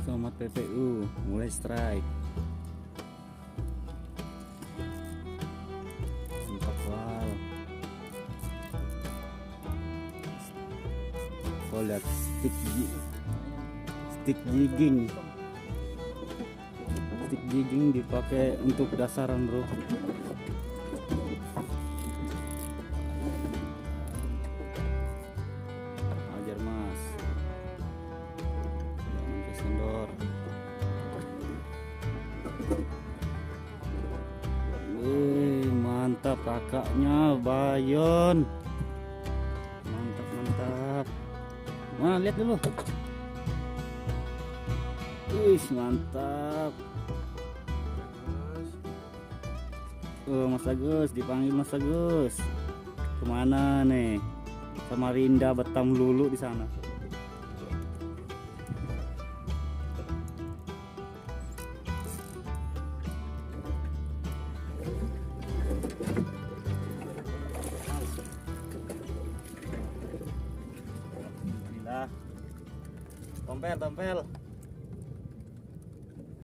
Somat PPU mulai strike. Mantap, wow. Kau lihat stick jigging. Stick jigging dipakai untuk dasaran, bro. Ajar mas, jangan kesendor. Mantap kakaknya Bayon, mantap. Mana lihat dulu. Mantap. Mas Agus, dipanggil Mas Agus. Kemana nih? Samarinda, Batam, Lulu di sana. Bismillah. Tompel.